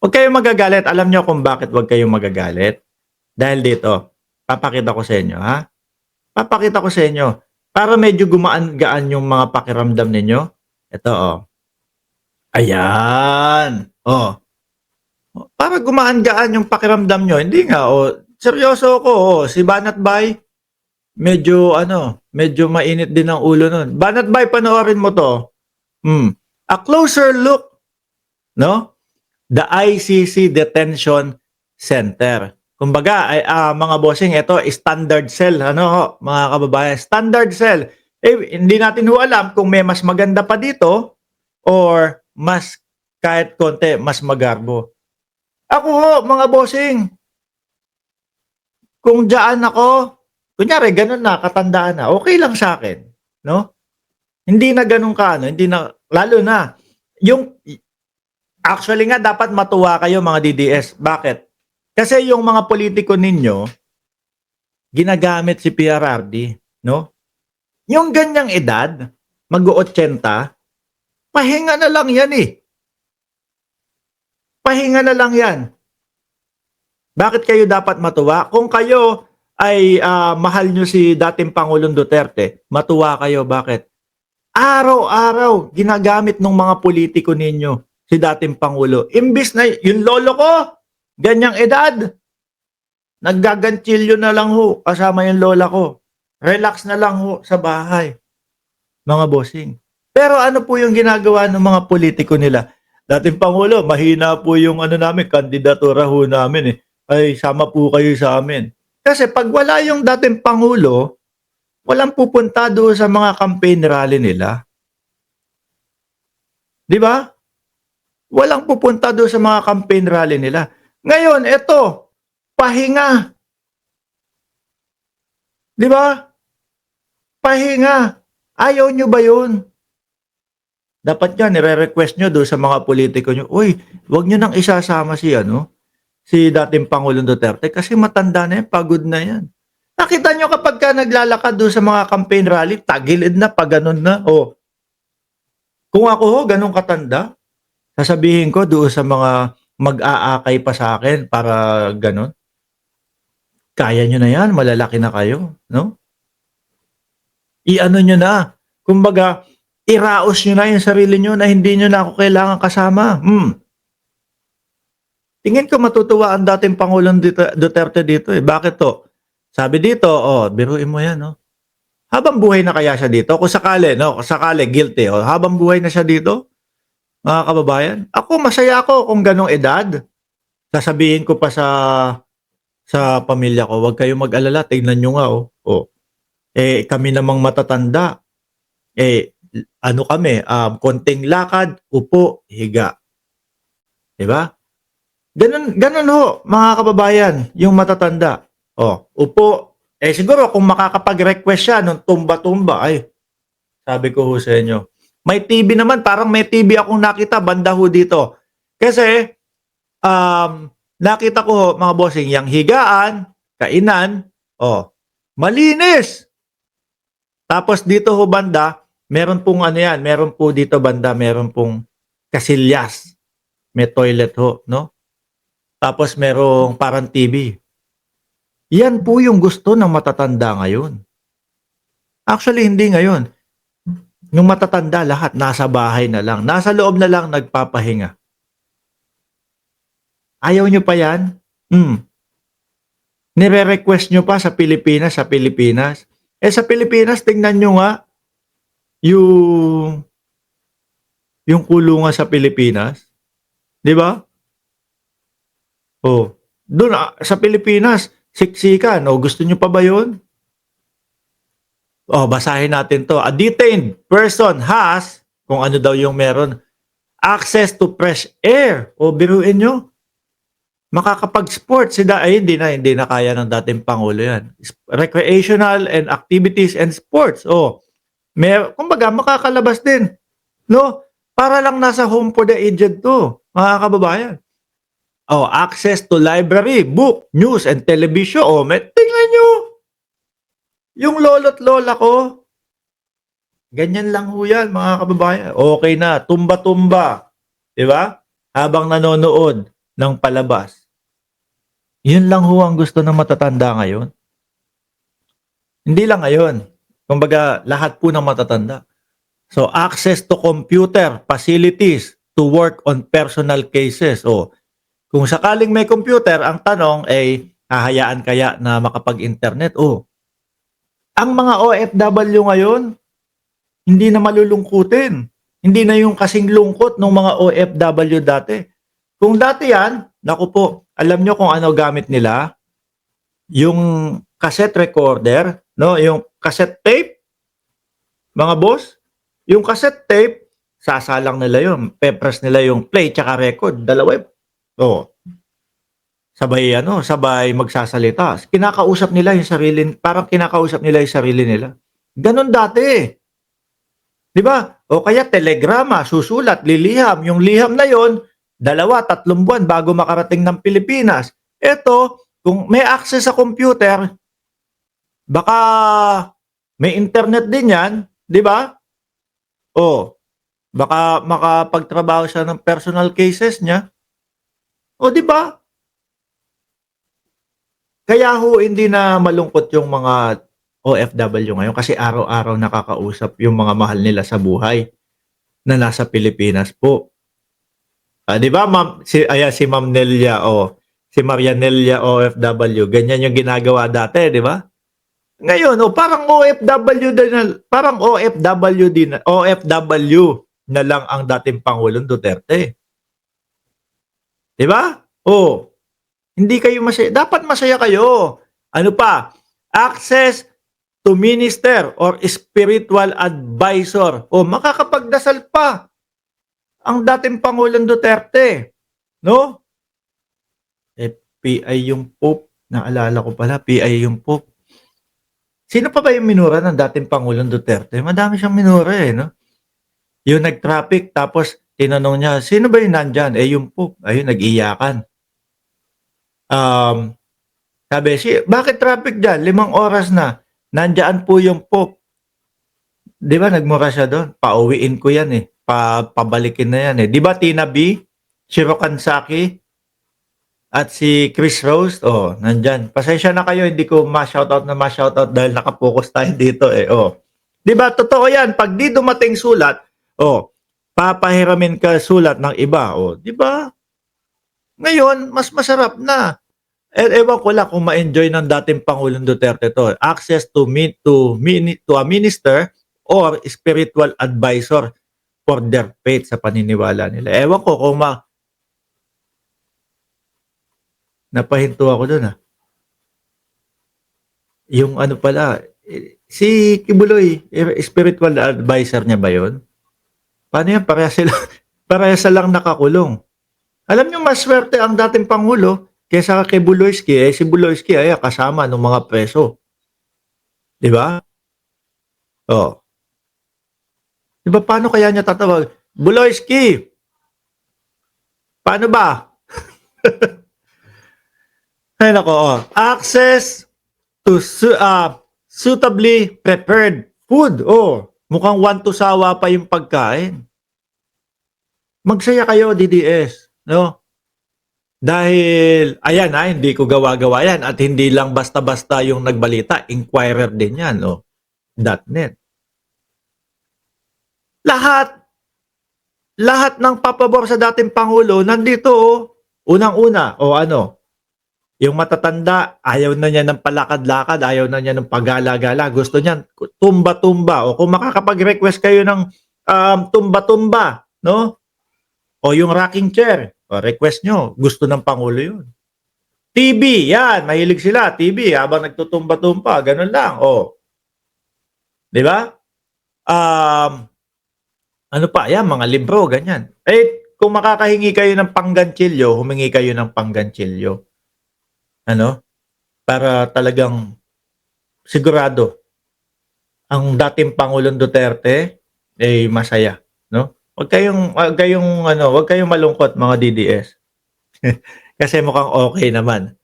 Huwag kayong magagalit. Alam niyo kung bakit huwag kayong magagalit? Dahil dito, papakita ko sa inyo, ha? Papakita ko sa inyo para medyo gumaan-gaan yung mga pakiramdam ninyo. Ito, oh. Ayan. Oh. Para gumaan-gaan yung pakiramdam nyo. Hindi nga, oh. Seryoso ako, oh. Si Banat Bay, medyo, medyo mainit din ang ulo nun. Banat Bay, panoorin mo to. A closer look, no? The ICC Detention Center. Kumbaga, ay, mga bossing, ito, standard cell, mga kababayan, standard cell. Hindi natin ho alam kung may mas maganda pa dito or mas kahit konti, mas magarbo. Ako ho, mga bossing, kung dyan ako, kunyari, ganun na, katandaan na, okay lang sa akin, no? Hindi na ganun ka, hindi na, lalo na, actually nga, dapat matuwa kayo, mga DDS. Bakit? Kasi yung mga politiko ninyo, ginagamit si PRRD, no? Yung ganyang edad, mag-80, pahinga na lang yan eh. Pahinga na lang yan. Bakit kayo dapat matuwa? Kung kayo ay mahal nyo si dating Pangulong Duterte, matuwa kayo. Bakit? Araw-araw, ginagamit ng mga politiko ninyo si dating Pangulo. Imbis na yung lolo ko, ganyang edad, naggagantsilyo na lang ho kasama yung lola ko. Relax na lang ho sa bahay, mga bossing. Pero ano po yung ginagawa ng mga politiko nila? Dating Pangulo, mahina po yung namin, kandidatura ho namin eh. Ay, sama po kayo sa amin. Kasi pag wala yung dating Pangulo, walang pupunta doon sa mga campaign rally nila. Di ba? Walang pupunta doon sa mga campaign rally nila. Ngayon, eto, pahinga. Di ba? Pahinga. Ayaw nyo ba yun? Dapat nga, nire-request nyo doon sa mga politiko nyo, uy, wag nyo nang isasama si dating Pangulong Duterte kasi matanda na yan, pagod na yan. Nakita nyo kapag ka naglalakad doon sa mga campaign rally, tagilid na, pag ganun na. O, kung ako ho, ganun katanda, sasabihin ko doon sa mga mag-aakay pa sa akin para ganun. Kaya nyo na yan, malalaki na kayo, no? I-ano nyo na, kumbaga, iraos nyo na yung sarili nyo na hindi nyo na ako kailangan kasama. Tingin ko matutuwa ang dating Pangulong Duterte dito eh. Bakit to? Sabi dito, biruin mo yan, no? Habang buhay na kaya siya dito? Kung sakali, no? Kung sakali, guilty, habang buhay na siya dito? Mga kababayan? Ako, masaya ako kung ganong edad. Sasabihin ko pa sa pamilya ko, huwag kayong mag-alala, tignan nyo nga, kami namang matatanda. Ano kami, konting lakad, upo, higa. Diba? Ganun ho, mga kababayan, yung matatanda. Upo. Siguro kung makakapag-request siya nung tumba-tumba, sabi ko ho sa inyo. May TV naman, parang may TV akong nakita, banda ho dito. Kasi, nakita ko ho, mga bossing, yung higaan, kainan, malinis. Tapos dito ho banda, meron pong meron po dito banda, meron pong kasilyas. May toilet ho, no? Tapos merong parang TV. Yan po yung gusto ng matatanda ngayon. Actually, hindi ngayon. Yung matatanda, lahat nasa bahay na lang. Nasa loob na lang nagpapahinga. Ayaw nyo pa yan? Nire-request nyo pa sa Pilipinas, sa Pilipinas. Sa Pilipinas, tingnan nyo nga yung kulungan sa Pilipinas. Di ba? Doon sa Pilipinas, siksikan. Gusto nyo pa ba yun? Basahin natin to. A detained person has, kung ano daw yung meron, access to fresh air. Biruin nyo. Makakapag-sports. Hindi na kaya ng dating Pangulo yan. Recreational and activities and sports. Kumbaga, makakalabas din. No? Para lang nasa home for the aged to, mga kababayan. Access to library, book, news, and television. Tingnan nyo. Yung lolo't lola ko, ganyan lang ho yan, mga kababayan. Okay na, tumba-tumba. Diba? Habang nanonood. ng palabas. Yun lang ho ang gusto ng matatanda ngayon. Hindi lang ngayon. Kumbaga, lahat po ng matatanda. So, access to computer facilities to work on personal cases. O, kung sakaling may computer, ang tanong ay, hahayaan kaya na makapag-internet? O, ang mga OFW ngayon, hindi na malulungkutin. Hindi na yung kasing lungkot ng mga OFW dati. Kung dati yan, naku po, alam nyo kung ano gamit nila? Yung cassette recorder, no? Yung cassette tape, mga boss, yung cassette tape, sasalang nila yun. Pepress nila yung play tsaka record. Dalawa yun. Oh, sabay magsasalita. Kinakausap nila yung sarili, parang kinakausap nila yung sarili nila. Ganon dati. 'Di ba? O kaya telegrama, susulat, liliham. Yung liham na yon, 2, 3 buwan bago makarating ng Pilipinas. Eto, kung may access sa computer, baka may internet din yan, 'di ba? O, baka makapagtrabaho siya ng personal cases niya. O, 'di ba? Kaya ho hindi na malungkot yung mga OFW ngayon kasi araw-araw nakakausap yung mga mahal nila sa buhay na nasa Pilipinas po. 'Di ba ma'am, si Ma'am Nelia o si Maria Nelia OFW, ganyan yung ginagawa dati, 'di ba? Ngayon, parang OFW na lang ang dating Pangulong Duterte. 'Di ba? Hindi kayo masaya. Dapat masaya kayo. Ano pa? Access to minister or spiritual advisor. Makakapagdasal pa ang dating Pangulong Duterte. No? PI yung Pope. Naalala ko pala, PI yung Pope. Sino pa ba yung minura ng dating Pangulong Duterte? Madami siyang minura no? Yung nag-traffic, tapos tinanong niya, sino ba yung nandyan? Yung Pope. Ayun, nag-iyakan. Sabi, bakit traffic dyan? 5 oras na. Nandyan po yung Pope. Di ba, nagmura siya doon. Pauwiin ko yan pabalikin na yan Di ba, Tina B, Shiro Kansaki, at si Chris Rose, nandyan. Pasensya na kayo, hindi ko ma-shoutout dahil nakapokus tayo dito Di ba, totoo yan. Pag di dumating sulat, papahiramin ka sulat ng iba. Di ba? Ngayon, mas masarap na. Ewan ko lang kung ma-enjoy ng dating Pangulong Duterte to. Access to a minister or spiritual advisor for their faith sa paniniwala nila. Ewan ko kung napahinto ako doon Yung ano pala, si Kibuloy, spiritual advisor niya ba yun? Paano yan? Parehas lang nakakulong. Alam niyo, mas swerte ang dating Pangulo kaysa kay Buloyski. Si Buloyski ay kasama ng mga preso. Di ba? Di ba, paano kaya niya tatawag? Buloyski! Paano ba? Ay nako, access to suitably prepared food. Mukhang want to sawa pa yung pagkain. Magsaya kayo, DDS. No? Dahil, ayan hindi ko gawa-gawa yan at hindi lang basta-basta yung nagbalita. Inquirer din yan. .net. Lahat ng papabor sa dating Pangulo, nandito unang-una, yung matatanda, ayaw na niya ng palakad-lakad, ayaw na niya ng pagala-gala. Gusto niya tumba-tumba. Kung makakapag-request kayo ng tumba-tumba, no? Yung rocking chair, request nyo. Gusto ng Pangulo yun. TV, yan. Mahilig sila. TV, habang nagtutumba-tumba. Ganun lang. Di ba? Ano pa? Yan, mga libro, ganyan. Kung makakahingi kayo ng pangganchilyo, humingi kayo ng pangganchilyo. Para talagang sigurado ang dating Pangulong Duterte ay masaya, no? Wag kayong malungkot mga DDS. Kasi mukhang okay naman.